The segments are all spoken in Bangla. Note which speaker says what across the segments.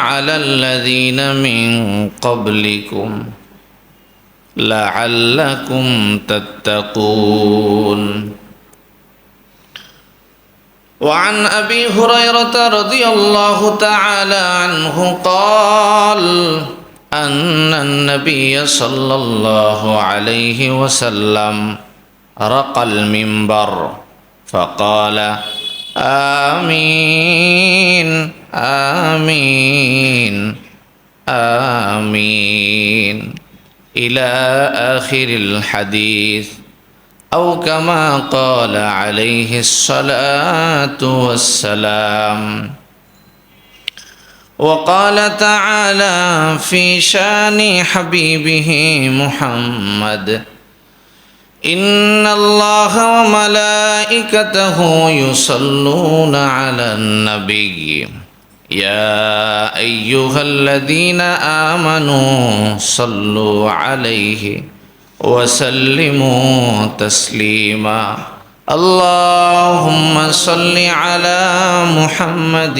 Speaker 1: على الذين من قبلكم لعلكم تتقون. وعن أبي هريرة رضي الله تعالى عنه قال أن النبي صلى الله عليه وسلم رقى المنبر فقال آمين آمين آمين إلى آخر الحديث أو كما قال عليه الصلاة والسلام. وقال تعالى في شان حبيبه محمد إن الله وملائكته يصلون على النبي يا أيها الذين آمنوا صلوا عليه وسلموا تسليما. اللهم صل على محمد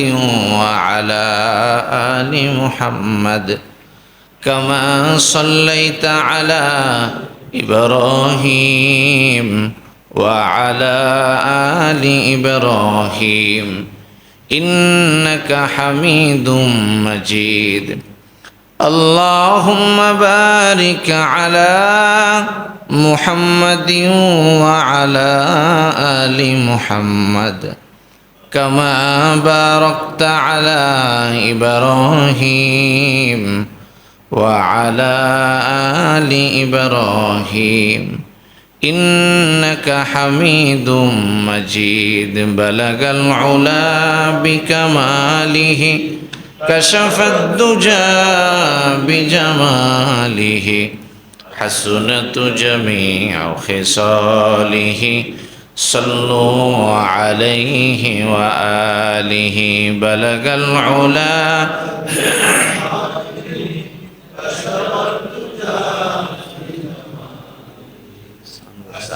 Speaker 1: وعلى آل محمد كما صليت على إبراهيم وعلى آل إبراهيم إنك حميد مجيد. اللهم بارك على محمد وعلى آل محمد كما باركت على إبراهيم وعلى آل إبراهيم إنك حميد مجيد. بلغ العلا بكماله كشف الدجى بجماله حسنت جميع خصاله صلوا عليه وآله. بلغ العلا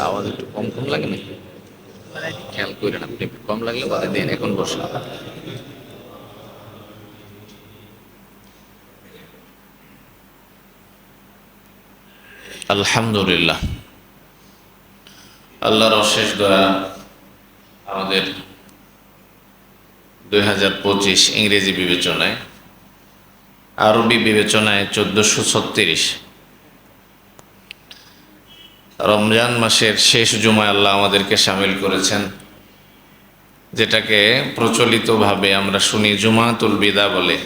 Speaker 1: আওয়াজ একটু কম কম লাগে নাকি খেয়াল করেন আপনি, কম লাগলে বাদে দেন। এখন বসুন। আলহামদুলিল্লাহ, আল্লাহর অশেষ দয়া, আমাদের 2025 ইংরেজি বিবেচনায়, আরবি বিবেচনায় 1436 রমজান মাসের শেষ জুমায় আল্লাহ আমাদেরকে শামিল করেছেন, যেটাকে প্রচলিতভাবে আমরা শুনি জুমাতুল বিদা বলে।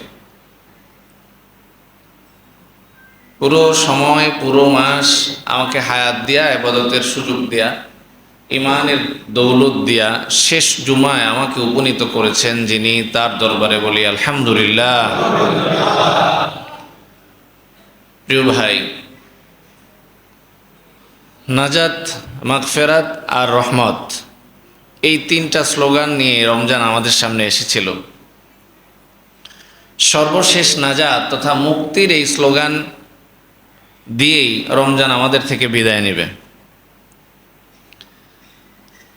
Speaker 1: পুরো সময়, পুরো মাস আমাকে হায়াত দিয়া, ইবাদতের সুযোগ দিয়া, ইমানের দৌলত দিয়া শেষ জুমায় আমাকে উপনীত করেছেন যিনি, তার দরবারে বলি আলহামদুলিল্লাহ। প্রিয় ভাই, নাজাত, মাগফিরাত আর রহমত, এই তিনটা স্লোগান নিয়ে রমজান আমাদের সামনে এসেছিল। সর্বশেষ নাজাত তথা মুক্তির এই স্লোগান দিয়েই রমজান আমাদের থেকে বিদায় নেবে।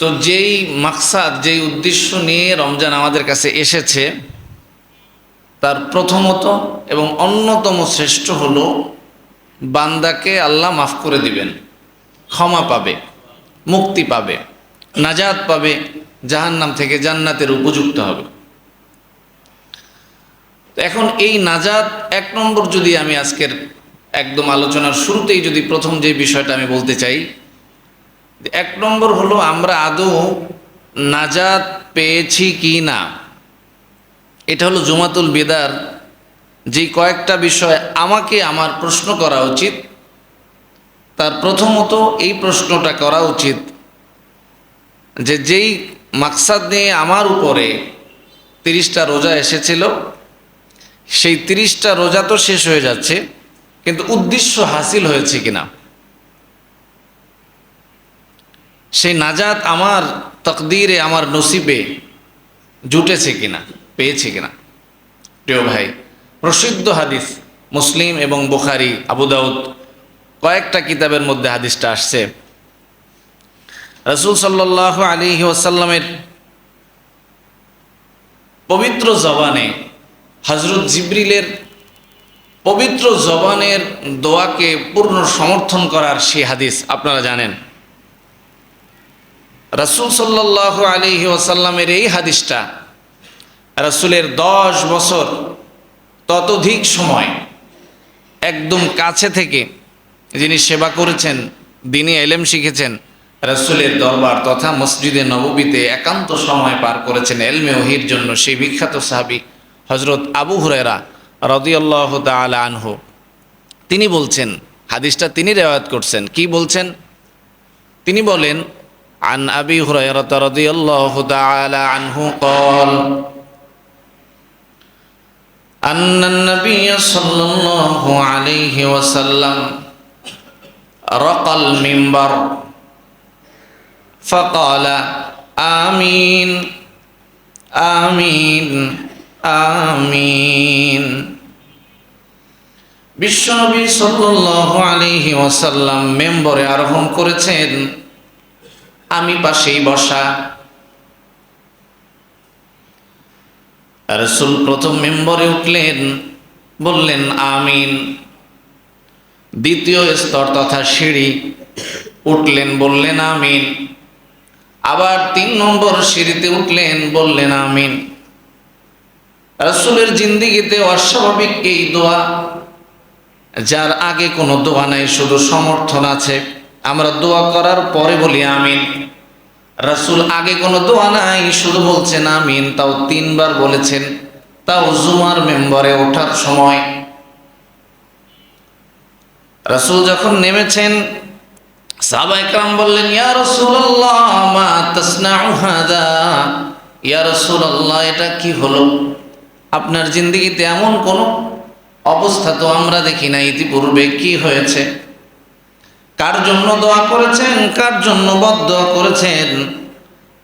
Speaker 1: তো যেই মাকসাদ, যেই উদ্দেশ্য নিয়ে রমজান আমাদের কাছে এসেছে, তার প্রথমত এবং অন্যতম শ্রেষ্ঠ হলো বান্দাকে আল্লাহ মাফ করে দিবেন, ক্ষমা পাবে, মুক্তি পাবে, নাজাত পাবে, জাহান্নাম থেকে জান্নাতের উপযুক্ত হবে। এখন এই নাজাত এক নম্বর, যদি আমি আজকের একদম আলোচনার শুরুতেই যদি প্রথম যে বিষয়টা আমি বলতে চাই, এক নম্বর হলো আমরা আদৌ নাজাত পেয়েছি কি না। এটা হলো জুমাতুল বিদার যে কয়েকটা বিষয় আমাকে আমার প্রশ্ন করা উচিত। তার প্রথমত এই প্রশ্নটা করা উচিত যে যেই মাকসাদ নিয়ে আমার উপরে 30টা রোজা এসেছিল, সেই 30টা রোজা তো শেষ হয়ে যাচ্ছে, কিন্তু উদ্দেশ্য হাসিল হয়েছে কিনা, সেই নাজাত আমার তকদিরে, আমার নসিবে জুটেছে কিনা, পেয়েছে কিনা। প্রিয় ভাই, প্রসিদ্ধ হাদিস মুসলিম এবং বুখারী, আবু দাউদ কয়েকটা কিতাবের মধ্যে হাদিসটা আসছে। রাসূল সাল্লাল্লাহু আলাইহি ওয়াসাল্লামের পবিত্র জবানে হযরত জিবরিলের পবিত্র জবানের দোয়াকে পূর্ণ সমর্থন করার সেই হাদিস আপনারা জানেন। রাসূল সাল্লাল্লাহু আলাইহি ওয়াসাল্লামের এই হাদিসটা রাসূলের 10 বছর ততোধিক সময় একদম কাছে থেকে যিনি সেবা করেছেন, দ্বীনি ইলম শিখেছেন, রাসূলের দরবার তথা মসজিদে নববীতে একান্ত সময় পার করেছেন ইলমে ওহীর জন্য, সেই বিখ্যাত সাহাবী হযরত আবু হুরায়রা রাদিয়াল্লাহু তাআলা আনহু তিনি বলছেন, হাদিসটা তিনি রিওয়ায়াত করছেন, কি বলছেন? তিনি বলেন, আন আবি হুরায়রা রাদিয়াল্লাহু তাআলা আনহু قال أن النبي صلى الله عليه وسلم رقى المنبر فقال آمين آمين آمين। বিশ্বনবী সাল্লাল্লাহু আলাইহি ওয়াসাল্লাম মেম্বরে আরোহণ করেছেন, আমি পাশেই বসা। রাসূল প্রথম মেম্বরে উঠলেন, বললেন আমিন। দ্বিতীয় স্তর তথা সিঁড়ি উঠলেন, বললেন আমিন। আবার 3 নম্বর সিঁড়িতে উঠলেন, বললেন আমিন। রাসূলের জিন্দেগিতে অস্বাভাবিক এই দোয়া, যার আগে কোনো দোয়া নাই, শুধু সমর্থন আছে। আমরা দোয়া করার পরে বলি আমিন, রাসূল আগে কোনো দোয়া নাই, শুধু বলছেন আমিন, তাও 3 বার বলেছেন, তাও জুমার মেম্বরে ওঠার সময়। রাসূল যখন নেমেছেন, সাহাবায়ে কেরাম বললেন, ইয়া রাসূলুল্লাহ মা তাসনাউ হাদা, ইয়া রাসূলুল্লাহ এটা কি হলো? আপনার জিন্দেগিতে এমন কোনো অবস্থা তো আমরা দেখি না ইতিপূর্বে, কি হয়েছে? কার জন্য দোয়া করেছেন, কার জন্য বদদোয়া করেছেন?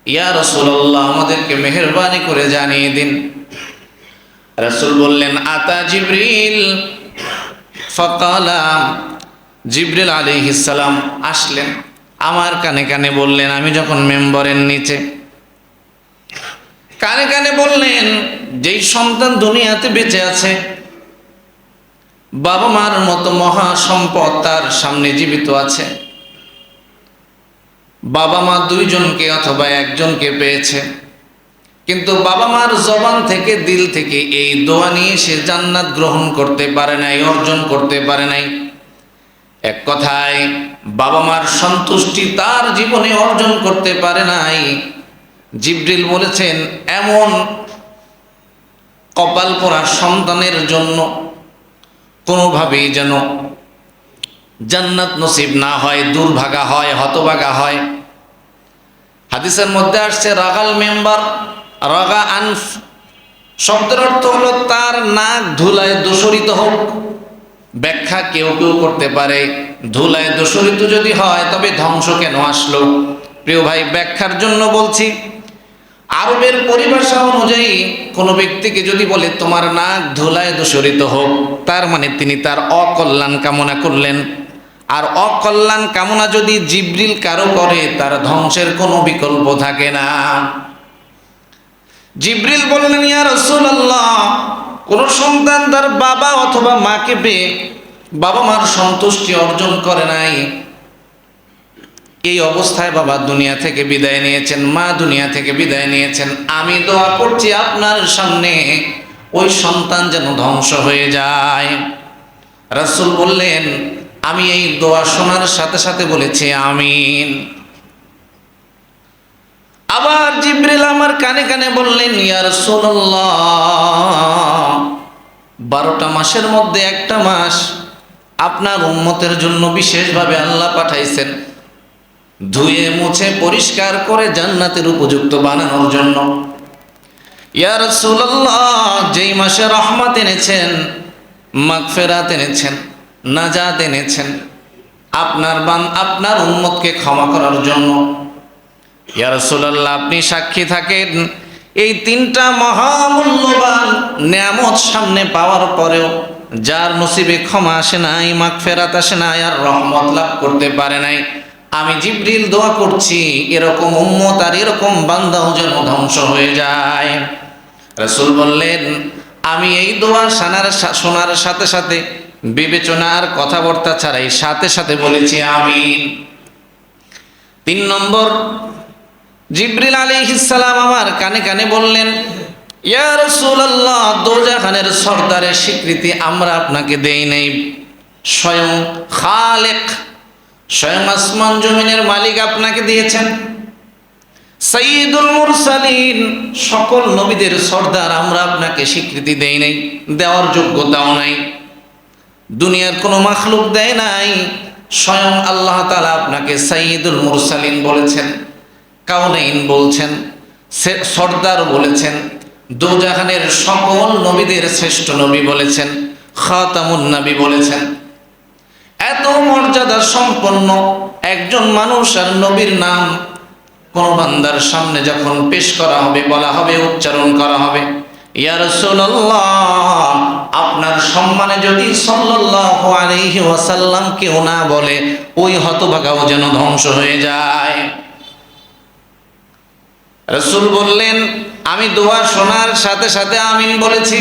Speaker 1: ইয়া রাসূলুল্লাহ আমাদেরকে মেহেরবানি করে জানিয়ে দিন। রাসূল বললেন, আতা জিবরিল ফাকালা, জিবরিল আলাইহিস সালাম আসলেন, আমার কানে কানে বললেন, আমি যখন মেম্বরের নিচে, কানে কানে বললেন, যেই সন্তান দুনিয়াতে বেঁচে আছে, বাবা মার মতো মহা সম্পদ তার সামনে জীবিত আছে, বাবা মা 2 জনকে অথবা 1 জনকে পেয়েছে, কিন্তু বাবা মার জবান থেকে, দিল থেকে এই দোয়া নিয়ে সে জান্নাত গ্রহণ করতে পারে নাই, অর্জন করতে পারে নাই। এক কথায় বাবা মার সন্তুষ্টি তার জীবনে অর্জন করতে পারে নাই। জিবরিল বলেছেন, এমন কপাল পোড়া সন্তানের জন্য কোনোভাবেই যেন জান্নাত নসিব না হয়, দুর্ভাগা হয়, হতভাগা হয়। হাদিসের মধ্যে আসছে রাগাল মেম্বার, রাগা আনফ শব্দের অর্থ হলো তার নাক ধুলায় দূষরিত হোক। ব্যাখ্যা কেউ কেউ করতে পারে, ধুলায় দূষরিত যদি হয় তবে ধ্বংস কেন আসলো? প্রিয় ভাই, ব্যাখ্যার জন্য বলছি, আরবের পরিভাষা অনুযায়ী কোনো ব্যক্তিকে যদি বলে তোমার নাক ধুলায় দূষরিত হোক, তার মানে তিনি তার অকল্যাণ কামনা করলেন। আর অকল্যাণ কামনা যদি জিবরিল কারো করে, তার ধ্বংসের কোনো বিকল্প থাকে না। জিবরিল বললেন, ইয়া রাসূলুল্লাহ কোন সন্তান তার বাবা অথবা মাকে পেয়ে বাবা মার সন্তুষ্টি অর্জন করে নাই, এই অবস্থায় বাবা দুনিয়া থেকে বিদায় নিয়েছেন, মা দুনিয়া থেকে বিদায় নিয়েছেন, আমি দোয়া করছি আপনার সামনে ওই সন্তান যেন ধ্বংস হয়ে যায়। রাসূল বললেন, আমি এই দোয়া শোনার সাথে সাথে বলেছি আমিন। আবার জিবরিল আমার কানে কানে বললেন, ইয়া রাসূলুল্লাহ 12টা মাসের মধ্যে একটা মাস আপনার উম্মতের জন্য বিশেষভাবে আল্লাহ পাঠাইছেন, ধুয়ে মুছে পরিষ্কার করে জান্নাতের উপযুক্ত বানানোর জন্য। ইয়া রাসূলুল্লাহ যেই মাসে রহমত এনেছেন, মাগফিরাত এনেছেন, নাজাত এনেছেন আপনার উম্মতকে ক্ষমা করার জন্য। ইয়া রাসূলুল্লাহ আপনি সাক্ষী থাকেন, এই 3টা মহামূল্যবান নিয়ামত সামনে পাওয়ার পরেও যার নসিবে ক্ষমা আসে নাই, মাগফিরাত আসে নাই, আর রহমত লাভ করতে পারে নাই, আমি জিবরিল দোয়া করছি এরকম উম্মত আর এরকম বান্দাও যেন ধ্বংস হয়ে যায়। রাসূল বললেন, আমি এই দোয়া শোনার সাথে সাথে বিবেচনার কথাবার্তা ছাড়াই সাথে সাথে বলেছি আমিন। 3 নম্বর, জিবরিল আলাইহিস সালাম আমার কানে কানে বললেন, ইয়া রাসূলুল্লাহ, দোজাখানের সরদারের স্বীকৃতি আমরা আপনাকে দেই নাই, স্বয়ং খালেক, স্বয়ং আসমান জমিনের মালিক আপনাকে দিয়েছেন। সাইয়্যিদুল মুরসালিন, সকল নবীদের সরদার আমরা আপনাকে স্বীকৃতি দেই নাই, দেওয়ার যোগ্যতাও নাই, দুনিয়ার কোনো মাখলুক দেয় নাই। স্বয়ং আল্লাহ তাআলা আপনাকে সাইয়্যিদুল মুরসালিন বলেছেন, কাউনাইন বলছেন, সরদার বলেছেন, দোজাহানের সকল নবীদের শ্রেষ্ঠ নবী বলেছেন, খাতামুন নবী বলেছেন। এত মর্যাদা সম্পন্ন একজন মানুষ আর নবীর নাম কোন বান্দার সামনে যখন পেশ করা হবে, বলা হবে, উচ্চারণ করা হবে, ইয়া রাসূলুল্লাহ, আপনার সম্মানে যদি সাল্লাল্লাহু আলাইহি ওয়াসাল্লাম কেউ না বলে, ওই হতভাগাও যেন ধ্বংস হয়ে যায়। রাসূল বললেন, আমি দোয়া শোনার সাথে সাথে আমিন বলেছি।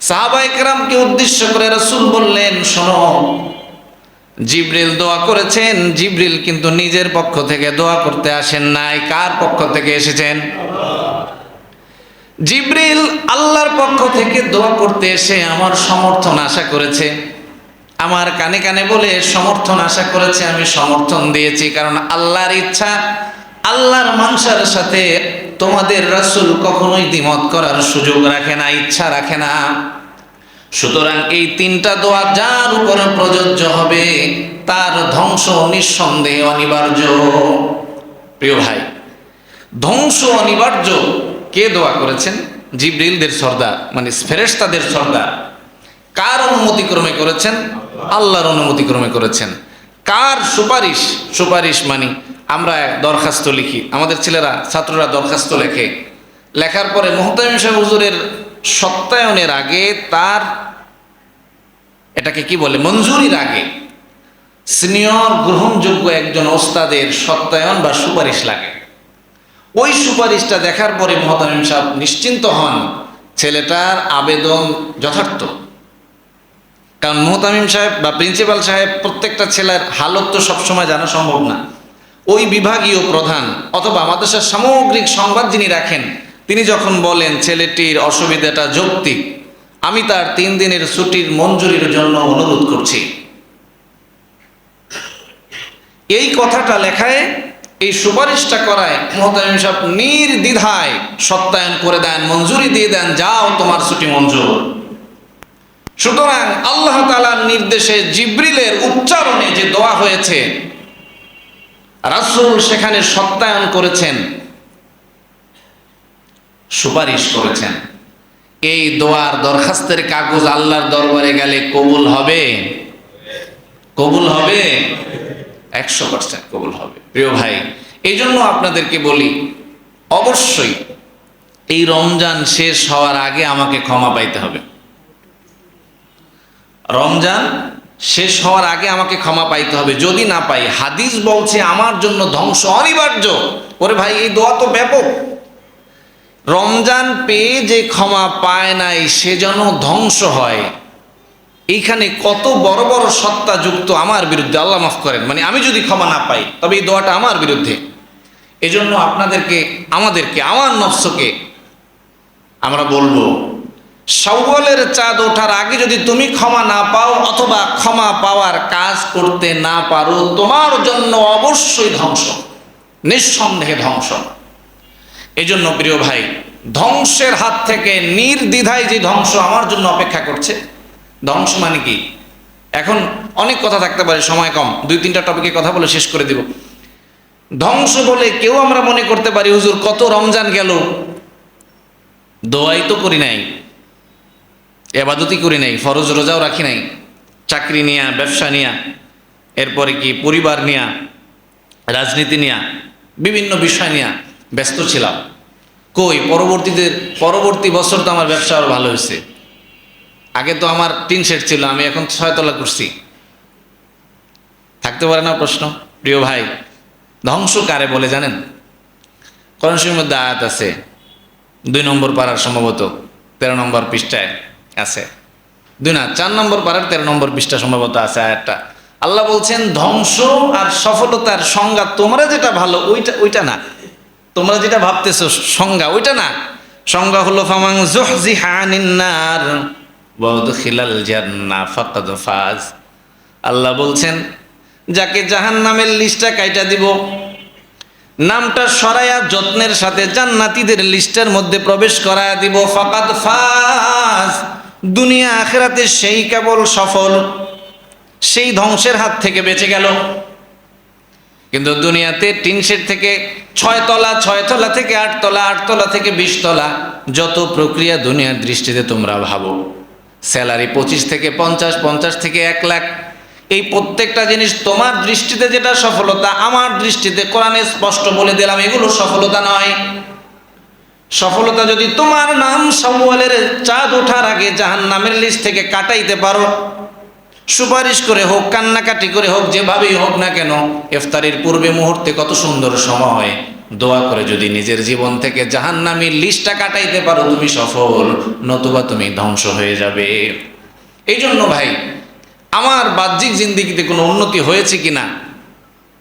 Speaker 1: সাহাবায়ে কেরামকে উদ্দেশ্য করে রাসূল বললেন, শোনো, জিবরিল দোয়া করেছেন। জিবরিল কিন্তু নিজের পক্ষ থেকে দোয়া করতে আসেন নাই। কার পক্ষ থেকে এসেছেন? জিবরিল আল্লাহর পক্ষ থেকে দোয়া করতে এসে আমার সমর্থন আশা করেছে, আমার কানে কানে বলে সমর্থন আশা করেছে। আমি সমর্থন দিয়েছি, কারণ আল্লাহর ইচ্ছা, আল্লাহর মানসার সাথে তোমাদের রাসূল কখনোই দ্বিমত করার সুযোগ রাখে না, ইচ্ছা রাখে না। সুতরাং এই 3টা দোয়া যার উপরে প্রযোজ্য হবে তার ধ্বংস নিঃসন্দেহে অনিবার্য। প্রিয় ভাই, ধ্বংস অনিবার্য। কে দোয়া করেছেন? জিবরিলদের সর্দার, মানে ফেরেশতাদের সর্দার। কার অনুমতি ক্রমে করেছেন? আল্লাহর অনুমতি ক্রমে করেছেন। কার সুপারিশ? সুপারিশ মানে আমরা দরখাস্ত লিখি, আমাদের ছেলেরা, ছাত্ররা দরখাস্ত লেখে, লেখার পরে মুহতামিম সাহেব হুজুরের সত্যায়নের আগে, তার এটাকে কি বলে, মঞ্জুরির আগে সিনিয়র গ্রহণযোগ্য একজন ওস্তাদের সত্যায়ন বা সুপারিশ লাগে। ওই সুপারিশটা দেখার পরে মুহতামিম সাহেব নিশ্চিন্ত হন ছেলেটার আবেদন যথার্থ। কারণ মুহতামিম সাহেব বা প্রিন্সিপাল সাহেব প্রত্যেকটা ছেলের হালত তো সবসময় জানা সম্ভব না। ওই বিভাগীয় প্রধান অথবা মাদ্রাসার সামগ্রিক সংবাদ যিনি রাখেন, তিনি যখন বলেন ছেলেটির অসুবিধাটা যৌক্তিক, আমি তার 3 দিনের ছুটির মঞ্জুরির জন্য অনুরোধ করছি, এই কথাটা লেখায়, এই সুপারিশটা করায় মুহতামিম সাহেব নির্দ্বিধায় সত্যায়ন করে দেন, মঞ্জুরি দিয়ে দেন, যাও তোমার ছুটি মঞ্জুর। সুতরাং আল্লাহ তাআলার নির্দেশে জিবরিলের উচ্চারণে যে দোয়া হয়েছে, রাসূল সেখানে সত্যায়ন করেছেন, সুপারিশ করেছেন। এই দোয়ার দরখাস্তের কাগজ আল্লাহর দরবারে গেলে কবুল হবে? কবুল হবে? 100% কবুল হবে। প্রিয় ভাই, এই জন্য আপনাদেরকে বলি, অবশ্যই এই রমজান শেষ হওয়ার আগে আমাকে ক্ষমা পাইতে হবে। রমজান শেষ হওয়ার আগে আমাকে ক্ষমা পাইতে হবে। যদি না পাই, হাদিস বলছে আমার জন্য ধ্বংস অনিবার্য। ওরে ভাই, এই দোয়া তো ব্যাপক। রমজান পেয়ে যে ক্ষমা পায় নাই সে যেন ধ্বংস হয়। এইখানে কত বড় বড় সত্তা যুক্ত আমার বিরুদ্ধে, আল্লাহ মাফ করেন, মানে আমি যদি ক্ষমা না পাই তবে এই দোয়াটা আমার বিরুদ্ধে। এজন্য আপনাদেরকে, আমাদেরকে, আমার নফসকে আমরা বলবো, শাওয়ালের চাঁদ ওঠার আগে যদি তুমি ক্ষমা না পাও অথবা ক্ষমা পাওয়ার কাজ করতে না পারো, তোমার জন্য অবশ্যই ধ্বংস, নিঃসন্দেহে ধ্বংস। এজন্য প্রিয় ভাই, ধ্বংসের হাত থেকে নির্দ্বিধায় যে ধ্বংস আমার জন্য অপেক্ষা করছে। ধ্বংস মানে কি? এখন অনেক কথা থাকতে পারে, সময় কম, 2-3টা টপিকে কথা বলে শেষ করে দিব। ধ্বংস বলে কেউ আমরা মনে করতে পারি, হুজুর কত রমজান গেল, দোয়াই তো করি নাই, ইবাদতই করি নাই, ফরজ রোজাও রাখি নাই, চাকরি নিয়া, ব্যবসা নিয়া, এরপরে কি পরিবার নিয়া, রাজনীতি নিয়া, বিভিন্ন বিষয় নিয়া ব্যস্ত ছিলাম। কই, পরবর্তী বছর তো আমার ব্যবসা আরো ভালো হয়েছে। আগে তো আমার 3 সেট ছিল, আমি এখন 6 তলা করছি। থাকতে পারে না প্রশ্ন? প্রিয় ভাই, ধ্বংস কারে বলে জানেন? কোরআন শরীফের মধ্যে আয়াত আছে, 2 নম্বর পারার সম্ভবত, 13 নম্বর পৃষ্ঠায় আছে। 4 নম্বর পারার 13 নম্বর পৃষ্ঠা সম্ভবত আছে আয়াতটা। আল্লাহ বলছেন ধ্বংস আর সফলতার সংজ্ঞা তোমরা যেটা ভালো ওইটা না, তোমরা যেটা ভাবতেছো সংজ্ঞা ওইটা না। সংজ্ঞা হলো ফামান যুহজিহা আনিন নার ওয়া উদখিলাল জান্নাহ ফাকাদ ফাজ। আল্লাহ বলছেন যাকে জাহান্নামের লিস্টটা কাইটা দিব, নামটা সরায়া যত্নের সাথে জান্নাতীদের লিস্টের মধ্যে প্রবেশ করায়া দিব, ফাকাদ ফাজ, দুনিয়া আখিরাতে সেই কেবল সফল, সেই ধ্বংসের হাত থেকে বেঁচে গেল। কিন্তু দুনিয়াতে টিন শেড থেকে 6 তলা, 6 তলা থেকে 8 তলা, 8 তলা থেকে 20 তলা, যত প্রক্রিয়া দুনিয়ার দৃষ্টিতে তোমরা ভাবো, স্যালারি 25 থেকে 50, 50 থেকে 1 লাখ, এই প্রত্যেকটা জিনিস তোমার দৃষ্টিতে যেটা সফলতা, আমার দৃষ্টিতে কোরআনে স্পষ্ট বলে দিলাম এগুলো সফলতা নয়। সফলতা যদি তোমার নাম শাওয়ালের চাঁদ ওঠার আগে জাহান্নামের লিস্ট থেকে কাটাইতে পারো, সুপারিশ করে হোক, কান্নাকাটি করে হোক, যেভাবেই হোক না কেন, ইফতারির পূর্বে মুহূর্তে কত সুন্দর সময় দোয়া করে যদি নিজের জীবন থেকে জাহান্নামের লিস্টটা কাটাইতে পারো, তুমি সফল, নতুবা তুমি ধ্বংস হয়ে যাবে। এই জন্য ভাই, আমার বাহ্যিক জিন্দেগিতে কোনো উন্নতি হয়েছে কিনা,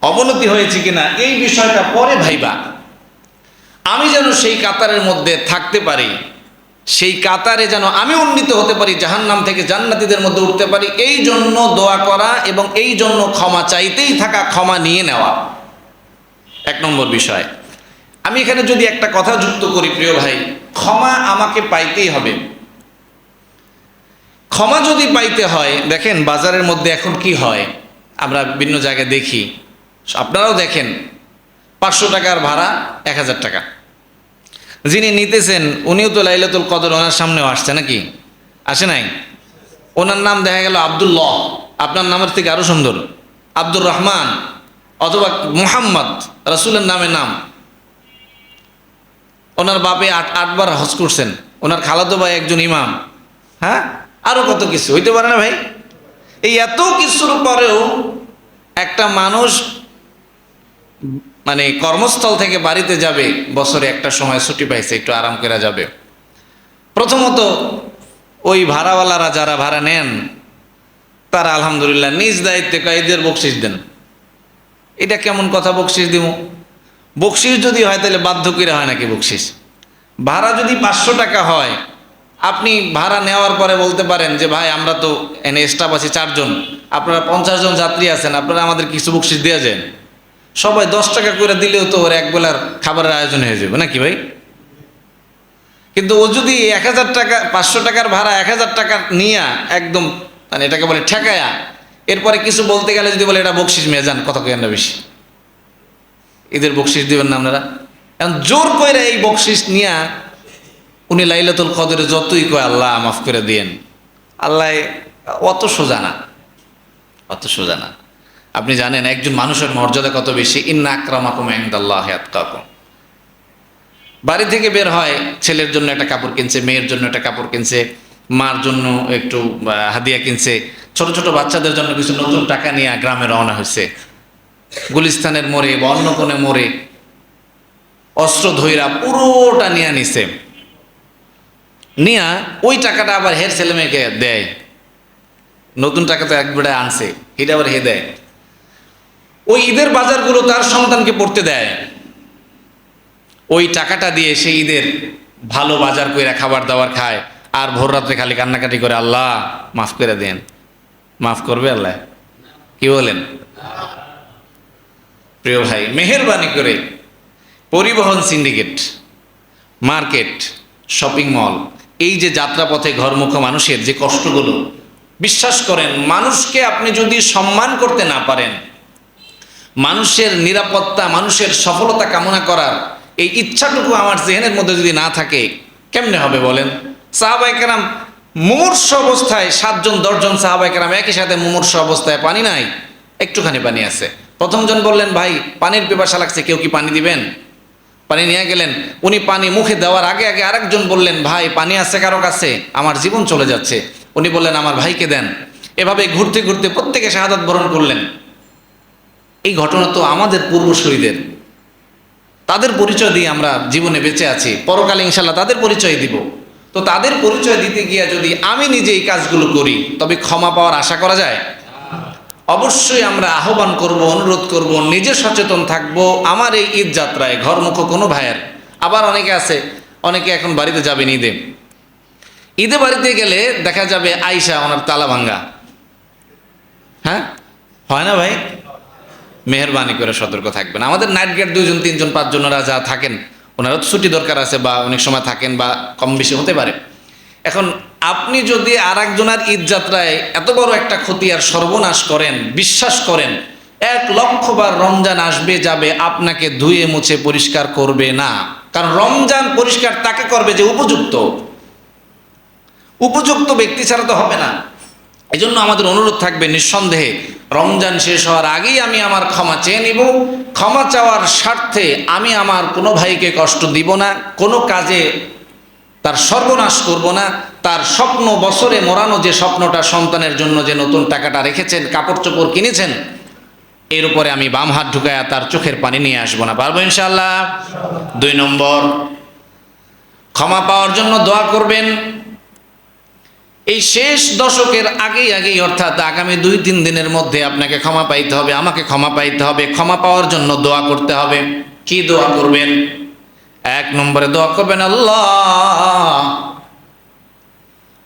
Speaker 1: অবনতি হয়েছে কিনা, এই বিষয়টা পরে ভাইবা। আমি যেন সেই কাতারের মধ্যে থাকতে পারি, সেই কাতারে যেন আমি উন্নীত হতে পারি, জাহান্নাম থেকে জান্নাতীদের মধ্যে উঠতে পারি, এই জন্য দোয়া করা এবং এই জন্য ক্ষমা চাইতেই থাকা, ক্ষমা নিয়ে নেওয়া 1 নম্বর বিষয়। আমি এখানে যদি একটা কথা যুক্ত করি প্রিয় ভাই, ক্ষমা আমাকে পাইতেই হবে। ক্ষমা যদি পাইতে হয়, দেখেন বাজারের মধ্যে এখন কি হয়, আমরা বিভিন্ন জায়গায় দেখি, আপনারাও দেখেন, 500 টাকার ভাড়া 1000 টাকা। যিনি নিতেছেন উনিও তো লাইলাতুল কদর ওনার সামনেও আসছে নাকি, আসে নাই? ওনার নাম দেখা গেল আব্দুল্লাহ, আপনার নামের থেকে আরো সুন্দর, আব্দুর রহমান অথবা মুহাম্মদ, রাসূলের নামে নাম। ওনার বাপে 8বার হজ করছেন, ওনার খালাতো ভাই একজন ইমাম, হ্যাঁ, আরো কত কিছু হইতে পারে না ভাই? এই এত কিছুর পরেও একটা মানুষ মানে কর্মস্থল থেকে বাড়িতে যাবে, বছরে একটা সময় ছুটি পাইছে, একটু আরাম করে যাবে। প্রথমত ওই ভাড়াওয়ালারা যারা ভাড়া নেন তারা আলহামদুলিল্লাহ নিজ দায়িত্বে এদের বকশিস দেন। এটা কেমন কথা, বকশিস দিব? বকশিস যদি হয় তাহলে বাধ্য করে হয় নাকি বকশিস? ভাড়া যদি 500 টাকা হয়, আপনি ভাড়া নেওয়ার পরে বলতে পারেন যে ভাই আমরা তো এনে স্টাফ আছি 4 জন, আপনারা 50 জন যাত্রী আছেন, আপনারা আমাদের কিছু বকশিস দেওয়া যায়। সবাই 10 টাকা করে দিলেও তো ওর এক বেলার খাবারের আয়োজন হয়ে যাবে নাকি ভাই? কিন্তু ও যদি 1000 টাকা, 500 টাকার ভাড়া 1000 টাকা নিয়ে একদম মানে এটাকে বলে ঠেকায়া, এরপরে কিছু বলতে গেলে যদি বলে এটা বকশিস মেয়ে যান, কত কেন বেশি, এদের বকশিস দিবেন না আপনারা? এখন জোর করে এই বকশিস নিয়ে উনি লাইলাতুল কদরে যতই কয় আল্লাহ মাফ করে দিয়েন, আল্লাহ অত সোজা না, অত সোজা না। আপনি জানেন একজন মানুষের মর্যাদা কত বেশি, ইন্না আকরামাকুম ইনদাল্লাহি আতকাকুম। বাড়ি থেকে বের হয়, ছেলের জন্য একটা কাপড় কিনছে, মেয়ের জন্য একটা কাপড় কিনছে, মার জন্য একটু হাদিয়া কিনছে, ছোট ছোট বাচ্চাদের জন্য কিছু নতুন টাকা নিয়ে গ্রামে রওনা হয়েছে। গুলিস্তানের মোড়ে বা অন্য কোনো মোড়ে অস্ত্র ধইরা পুরোটা নিয়ে নিছে, নিয়া ওই টাকাটা আবার হের ছেলে মেয়েকে দেয়। নতুন টাকা তো একবারে আনছে, এটা আবার হে দেয়। ওই ঈদের বাজারগুলো তার সন্তানকে পড়তে দেয়, ওই টাকাটা দিয়ে সেই ঈদের ভালো বাজার কইরা খাবার দাবার খায়, আর ভোর রাত্রে খালি কান্নাকাটি করে আল্লাহ মাফ করে দেন। মাফ করবে আল্লাহ? কি বলেন? প্রিয় ভাই, মেহেরবানি করে পরিবহন সিন্ডিকেট, মার্কেট, শপিং মল, এই যে যাত্রাপথে ঘরমুখ মানুষের যে কষ্টগুলো, বিশ্বাস করেন মানুষকে আপনি যদি সম্মান করতে না পারেন, মানুষের নিরাপত্তা, মানুষের সফলতা কামনা করার এই ইচ্ছাটুকু আমার জেহেনের মধ্যে যদি না থাকে, কেমনে হবে বলেন? সাহাবায়ে কেরাম মুমূর্ষু অবস্থায় 7 জন 10 জন সাহাবায়ে কেরাম একই সাথে মুমূর্ষু অবস্থায়, পানি নাই, একটুখানি পানি আছে। প্রথম জন বললেন ভাই পানির পিপাসা লাগছে, কেউ কি পানি দিবেন? পানি নিয়ে গেলেন, উনি পানি মুখে দেওয়ার আগে আগে আরেকজন বললেন ভাই পানি আছে কারো কাছে, আমার জীবন চলে যাচ্ছে। উনি বললেন আমার ভাইকে দেন। এভাবে ঘুরতে ঘুরতে প্রত্যেকে শাহাদাত বরণ করলেন। এই ঘটনা তো আমাদের পূর্বসূরীদের, তাদের পরিচয় দিয়ে আমরা জীবনে বেঁচে আছি, পরকালে ইনশাল্লাহ তাদের পরিচয় দিব। তো তাদের পরিচয় দিতে গিয়ে যদি আমি নিজে এই কাজগুলো করি, তবে ক্ষমা পাওয়ার আশা করা যায়? অবশ্যই আমরা আহ্বান করব, অনুরোধ করব, নিজে সচেতন থাকব। আমার এই ঈদ যাত্রায় ঘরমুখো কোনো ভাইয়ের, আবার অনেকে আছে, অনেকে এখন বাড়িতে যাবেন ঈদে, ঈদে বাড়িতে গেলে দেখা যাবে আয়শা ওনার তালা ভাঙ্গা। হ্যাঁ, হয় না ভাই? মেহরবানি করে সতর্ক থাকবেন। আমাদের নাইট গার্ড 2 জন 3 জন 5 জনেরা যা থাকেন, ওনারা ছুটি দরকার আছে বা অনেক সময় থাকেন বা কম বেশি হতে পারে। এখন আপনি যদি আর একজনের ঈদ যাত্রায় এত বড় একটা ক্ষতি আর সর্বনাশ করেন, বিশ্বাস করেন 1 লক্ষ বার রমজান আসবে যাবে, আপনাকে ধুয়ে মুছে পরিষ্কার করবে না। কারণ রমজান পরিষ্কার তাকে করবে যে উপযুক্ত ব্যক্তি ছাড়া তো হবে না। এই জন্য আমাদের অনুরোধ থাকবে, নিঃসন্দেহে রমজান শেষ হওয়ার আগেই আমি আমার ক্ষমা চেয়ে নিব। ক্ষমা চাওয়ার স্বার্থে আমি আমার কোনো ভাইকে কষ্ট দিব না, কোনো কাজে তার সর্বনাশ করব না। তার স্বপ্ন, বছরে মরানো যে স্বপ্নটা, সন্তানের জন্য যে নতুন টাকাটা রেখেছেন, কাপড় চোপড় কিনেছেন, এর উপরে আমি বাম হাত ঢুকায়া তার চোখের পানি নিয়ে আসবো না। পারবো ইনশাআল্লাহ? 2 নম্বর, ক্ষমা পাওয়ার জন্য দোয়া করবেন। এই শেষ দশকের আগেই অর্থাৎ আগামী 2-3 দিনের মধ্যে আপনাকে ক্ষমা পাইতে হবে, আমাকে ক্ষমা পাইতে হবে। ক্ষমা পাওয়ার জন্য দোয়া করতে হবে। কি দোয়া করবেন? 1 নম্বরে দোয়া করবেন, আল্লাহ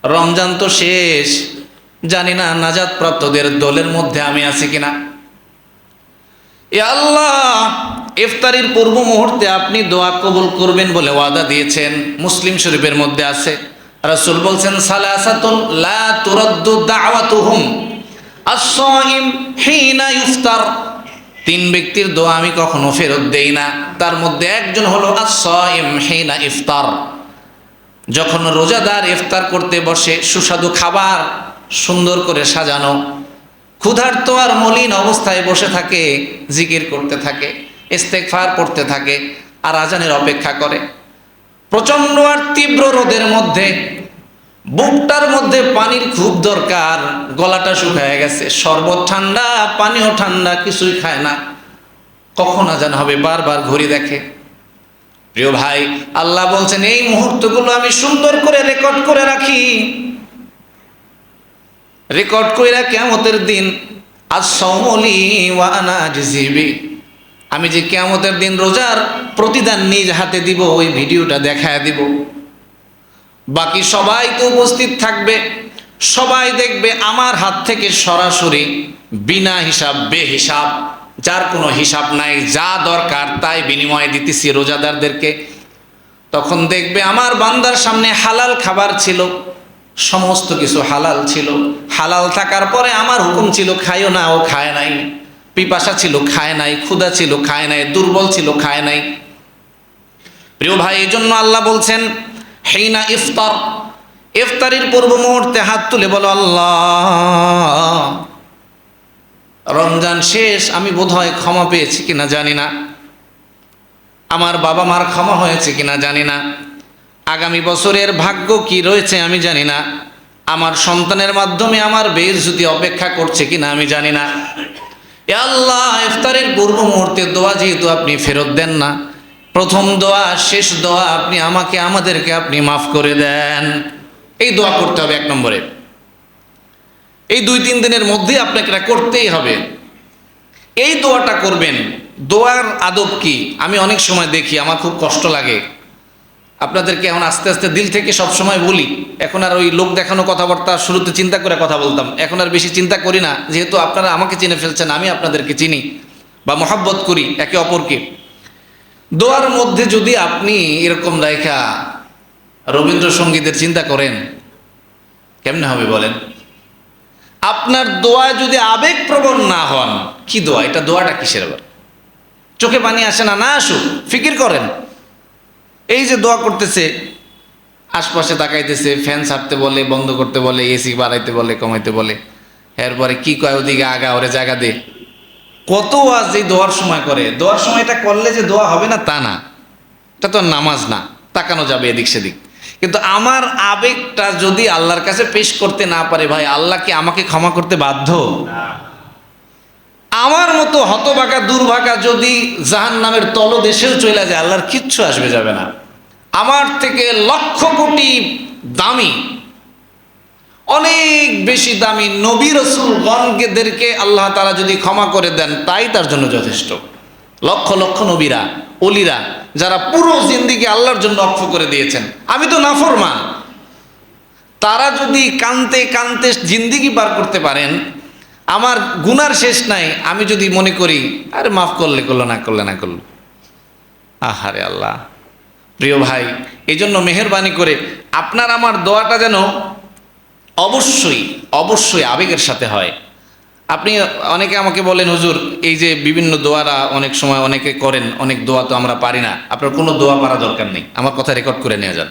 Speaker 1: রমজান তো শেষ, জানি না নাজাত প্রাপ্তদের দলের মধ্যে আমি আছি কিনা। এ আল্লাহ, ইফতারির পূর্ব মুহূর্তে আপনি দোয়া কবুল করবেন বলে ওয়াদা দিয়েছেন। মুসলিম শরীফের মধ্যে আছে, রাসূল বলছেন, সালাসাতুন লা তুরাদ্দু দাওয়াতুহুম আস-সাইম হিনা ইফতার। 3 ব্যক্তির দোয়া আমি কখনো ফেরত দেই না। তার মধ্যে একজন হলো আস-সাইম হিনা ইফতার, যখন রোজাদার ইফতার করতে বসে, সুস্বাদু খাবার সুন্দর করে সাজানো, ক্ষুধার্ত আর মলিন অবস্থায় বসে থাকে, জিকির করতে থাকে, ইস্তেগফার করতে থাকে, আর আজানের অপেক্ষা করে। প্রচণ্ড আর তীব্র রোদের মধ্যে বুকটার মধ্যে পানির খুব দরকার, গলাটা শুকায় গেছে, শরবত ঠান্ডা, পানিও ঠান্ডা, কিছুই খায় না। কখন আজান হবে বারবার ঘড়ি দেখে। প্রিয় ভাই, আল্লাহ বলছেন এই মুহূর্তগুলো আমি সুন্দর করে রেকর্ড করে রাখি, রেকর্ড কইরা কিয়ামতের দিন আস-সাওমুলি ওয়া আনা আজজিবি, আমি যে কিয়ামতের দিন রোজার প্রতিদান নিজ হাতে দিব, ওই ভিডিওটা দেখায় দিব। বাকি সবাই তো উপস্থিত থাকবে, সবাই দেখবে আমার হাত থেকে সরাসরি বিনা হিসাব, বেহিসাব, যার কোনো হিসাব নাই, যা দরকার তাই বিনিময়ে দিতেছি রোজাদারদেরকে। তখন দেখবে আমার বান্দার সামনে হালাল খাবার ছিল, সমস্ত কিছু হালাল ছিল। হালাল থাকার পরে আমার হুকুম ছিল খাইও না, ও খায় নাই। পিপাসা ছিল, খায় নাই। ক্ষুধা ছিল, খায় নাই। দুর্বল ছিল, খায় নাই। প্রিয় ভাই, এই জন্য আল্লাহ বলছেন হিনা ইফতার, ইফতারির পূর্ব মুহূর্তে হাত তুলে বলো, আল্লাহ রমজান শেষ, আমি বোধহয় ক্ষমা পেয়েছি কিনা জানি না, আমার বাবা মার ক্ষমা হয়েছে কিনা জানি না, আগামী বছরের ভাগ্য কি রয়েছে আমি জানি না, আমার সন্তানের মাধ্যমে আমার বেইজ্জতি অপেক্ষা করছে কিনা আমি জানি না। এ আল্লাহ, ইফতারের পূর্ব মুহূর্তে দোয়া যেহেতু আপনি ফেরত দেন না, প্রথম দোয়া, শেষ দোয়া, আপনি আমাকে, আমাদেরকে আপনি মাফ করে দেন। এই দোয়া করতে হবে 1 নম্বরে। এই 2-3 দিনের মধ্যে আপনাকে এটা করতেই হবে। এই দোয়াটা করবেন। দোয়ার আদব কি আমি অনেক সময় দেখি, আমার খুব কষ্ট লাগে। আপনাদেরকে এখন আস্তে আস্তে দিল থেকে সব সময় বলি। এখন আর ওই লোক দেখানো কথাবার্তা শুরুতে চিন্তা করে কথা বলতাম, এখন আর বেশি চিন্তা করি না, যেহেতু আপনারা আমাকে চিনে ফেলছেন, আমি আপনাদেরকে চিনি বা মহব্বত করি একে অপরকে। দোয়ার মধ্যে যদি আপনি এরকম রাইখা রবীন্দ্রসঙ্গীতের চিন্তা করেন, কেমনে হবে বলেন? আপনার দোয়ায় যদি আবেগপ্রবণ না হন, কি দোয়া এটা? দোয়াটা কিসের? আবার চোখে পানি আসে না? না আসুক, ফিকির করেন। এই যে দোয়া করতেছে, আশপাশে তাকাইতেছে, ফ্যান ছাড়তে বলে, বন্ধ করতে বলে, এসি বাড়াইতে বলে, কমাইতে বলে, এরপরে কি কয়, ওদিকে আগা, ওরে জায়গা দে। কত ওয়াজ এই দোয়ার সময় করে। দোয়ার সময় এটা করলে যে দোয়া হবে না তা না, এটা তো নামাজ না, তাকানো যাবে এদিক সেদিক। কিন্তু আমার আবেগটা যদি আল্লাহর কাছে পেশ করতে না পারে, ভাই আল্লাহ কি আমাকে ক্ষমা করতে বাধ্য? আমার মতো হতভাগা দুর্ভাগা যদি জাহান্নামের তলদেশেও চলে যায়, আল্লাহর কিচ্ছু আসবে যাবে না। আমার থেকে লক্ষ কোটি দামি, অনেক বেশি দামি নবী রাসূলগণদেরকে আল্লাহ তাআলা যদি ক্ষমা করে দেন তাই তার জন্য যথেষ্ট। লক্ষ লক্ষ নবীরা, ওলিরা যারা পুরো জিন্দেগি আল্লাহর জন্য অক্ষ করে দিয়েছেন, আমি তো নাফরমান, তারা যদি কানতে কানতে জিন্দেগি পার করতে পারেন, আমার গুনার শেষ নাই, আমি যদি মনে করি আরে মাফ করলে করলো, না করলে না করলো, আহারে আল্লাহ। প্রিয় ভাই, এই জন্য মেহেরবানি করে আপনার আমার দোয়াটা যেন অবশ্যই অবশ্যই আবেগের সাথে হয়। আপনি অনেকে আমাকে বলেন, হুজুর এই যে বিভিন্ন দোয়ারা অনেক সময় অনেকে করেন, অনেক দোয়া তো আমরা পারি না। আপনার কোনো দোয়া পারা দরকার নেই, আমার কথা রেকর্ড করে নিয়ে যান।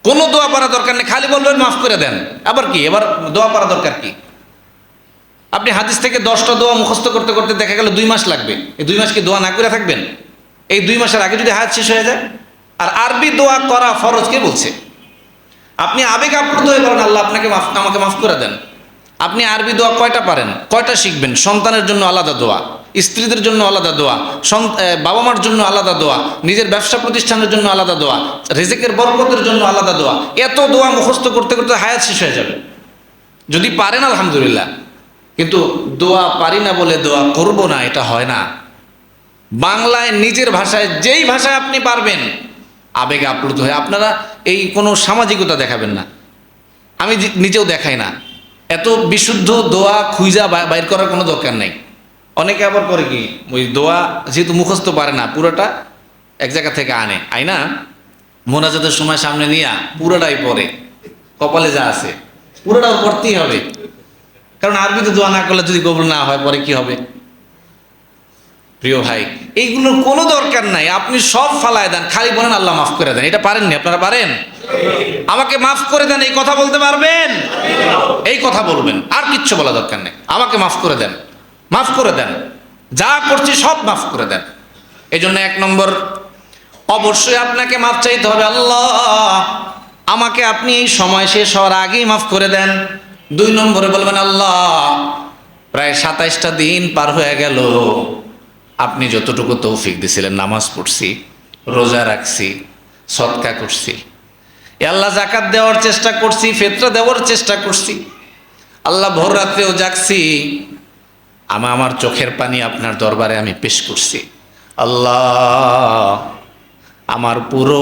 Speaker 1: কোনো দোয়া পারা দরকার নেই, খালি বলবেন মাফ করে দেন। আবার কি, এবার দোয়া পারা দরকার কি? আপনি হাদিস থেকে 10টা দোয়া মুখস্থ করতে করতে দেখা গেল 2 মাস লাগবে, এই 2 মাস কি দোয়া না করে থাকবেন? এই 2 মাসের আগে যদি হায়াত শেষ হয়ে যায়। আর আরবি দোয়া করা ফরজ কে বলছে? আপনি আবেগ আপ্লুত হয়ে বলেন আল্লাহ আপনাকে আমাকে মাফ করে দেন। আপনি আরবি দোয়া কয়টা পারেন, কয়টা শিখবেন? সন্তানের জন্য আলাদা দোয়া, স্ত্রীদের জন্য আলাদা দোয়া, বাবা মার জন্য আলাদা দোয়া, নিজের ব্যবসা প্রতিষ্ঠানের জন্য আলাদা দোয়া, রিজিকের বরকতের জন্য আলাদা দোয়া। এত দোয়া মুখস্থ করতে করতে হায়াত শেষ হয়ে যাবে। যদি পারেন আলহামদুলিল্লাহ, কিন্তু দোয়া পারি না বলে দোয়া করব না, এটা হয় না। বাংলায় নিজের ভাষায়, যেই ভাষায় আপনি পারবেন আবেগ আপ্লুত হয়ে, আপনারা এই কোনো সামাজিকতা দেখাবেন না, আমি নিজেও দেখাই না। এত বিশুদ্ধ দোয়া খুঁজা বাইর করার কোনো দরকার নেই। অনেকে আবার করে কি, ওই দোয়া যেহেতু মুখস্থ পারে না, পুরোটা এক জায়গা থেকে আয়না মোনাজাতের সময় সামনে নিয়ে পুরোটাই পড়ে, কপালে যা আছে পুরোটাও পড়তেই হবে। কারণ আরবিতে দোয়া না করলে যদি কবুল না হয় পরে কি হবে? প্রিয় ভাই, এইগুলোর কোনো দরকার নাই, আপনি সব ফালায় দেন, খালি বলেন আল্লাহ মাফ করে দেন। এটা পারেননি? আপনারা পারেন? আমাকে মাফ করে দেন এই কথা বলতে পারবেন? এই কথা বলবেন, আর কিচ্ছু বলা দরকার নেই। আমাকে মাফ করে দেন, মাফ করে দেন, যা করছি সব মাফ করে দেন। এই জন্য 1 নম্বর, অবশ্যই আপনাকে মাফ চাইতে হবে, আল্লাহ আমাকে আপনি এই সময় শেষ হওয়ার আগেই মাফ করে দেন। 2 নম্বরে বলবেন, আল্লাহ প্রায় 27টা দিন পার হয়ে গেল, আপনি যতটুকু তৌফিক দিছিলেন, নামাজ পড়ছি, রোজা রাখছি, সদকা করছি, আল্লাহ জাকাত দেওয়ার চেষ্টা করছি, ফিতরা দেওয়ার চেষ্টা করছি, আল্লাহ ভোর রাত্রেও জাগছি, আমার চোখের পানি আপনার দরবারে আমি পেশ করছি। আল্লাহ আমার পুরো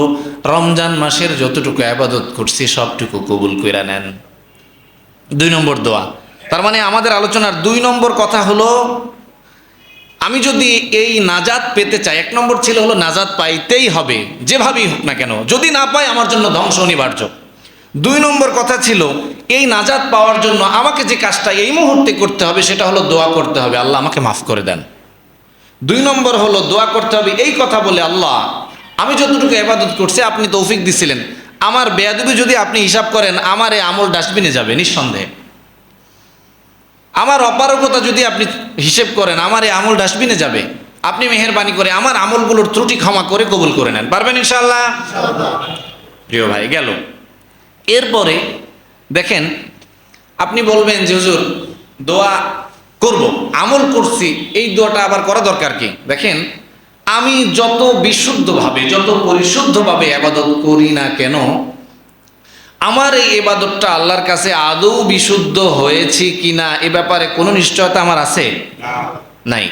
Speaker 1: রমজান মাসের যতটুকু ইবাদত করছি সবটুকু কবুল কইরা নেন। 2 নম্বর দোয়া। তার মানে আমাদের আলোচনার 2 নম্বর কথা হলো, আমি যদি এই নাজাত পেতে চাই, 1 নম্বর ছিল হলো নাজাত পাইতেই হবে যেভাবেই হোক না কেন, যদি না পাই আমার জন্য ধ্বংস অনিবার্য। 2 নম্বর কথা ছিল, এই নাজাত পাওয়ার জন্য আমাকে যে কাজটা এই মুহূর্তে করতে হবে সেটা হলো দোয়া করতে হবে, আল্লাহ আমাকে মাফ করে দেন। 2 নম্বর হলো দোয়া করতে হবে এই কথা বলে, আল্লাহ আমি যতটুকু ইবাদত করছি আপনি তৌফিক দিছিলেন, আমার বেয়াদবি যদি আপনি হিসাব করেন আমার এই আমল ডাস্টবিনে যাবে নিঃসন্দেহে। আমার অপারগতা যদি আপনি হিসেব করেন আমার এই আমল ডাস্টবিনে যাবে। আপনি মেহেরবানি করে আমার আমলগুলোর ত্রুটি ক্ষমা করে কবুল করে নেন। পারবেন ইনশাআল্লাহ? প্রিয় ভাই, গেল। এরপরে দেখেন, আপনি বলবেন যে হুজুর দোয়া করব, আমল করছি, এই দোয়াটা আবার করা দরকার কি? দেখেন, আমি যত বিশুদ্ধভাবে, যত পরিশুদ্ধভাবে ইবাদত করি না কেন, আমার এই ইবাদতটা আল্লাহর কাছে আদৌ বিশুদ্ধ হয়েছে কিনা এ ব্যাপারে কোনো নিশ্চয়তা আমার আছে? নাই।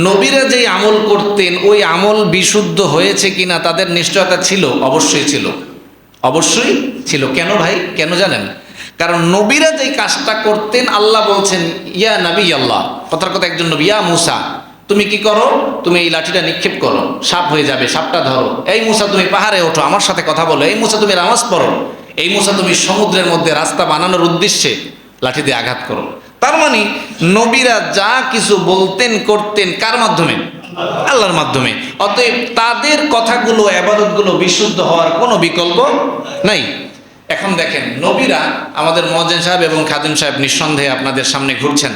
Speaker 1: নবীরা যেই আমল করতেন ওই আমল বিশুদ্ধ হয়েছে কিনা তাদের নিশ্চয়তা ছিল? অবশ্যই ছিল, অবশ্যই ছিল। কেন ভাই, কেন জানেন? কারণ নবীরা যেই কাজটা করতেন আল্লাহ বলছেন, ইয়া নবী আল্লাহ, কথার কথা একজন নবী, ইয়া মুসা তুমি কি করো, তুমি এই লাঠিটা নিক্ষেপ করো, সাপ হয়ে যাবে, সাপটা ধরো। এই মুসা তুমি পাহাড়ে ওঠো, আমার সাথে কথা বলো। এই মুসা তুমি নামাজ পড়ো। এই মুসা তুমি সমুদ্রের মধ্যে রাস্তা বানানোর উদ্দেশ্যে লাঠি দিয়ে আঘাত করো। তার মানে নবীরা যা কিছু বলতেন করতেন কার মাধ্যমে? আল্লাহর মাধ্যমে। অতএব তাদের কথাগুলো, ইবাদতগুলো বিশুদ্ধ হওয়ার কোনো বিকল্প নাই। এখন দেখেন, নবীরা, আমাদের মুয়াজ্জিন সাহেব এবং খাদিম সাহেব নিঃসন্দেহে আপনাদের সামনে ঘুরছেন,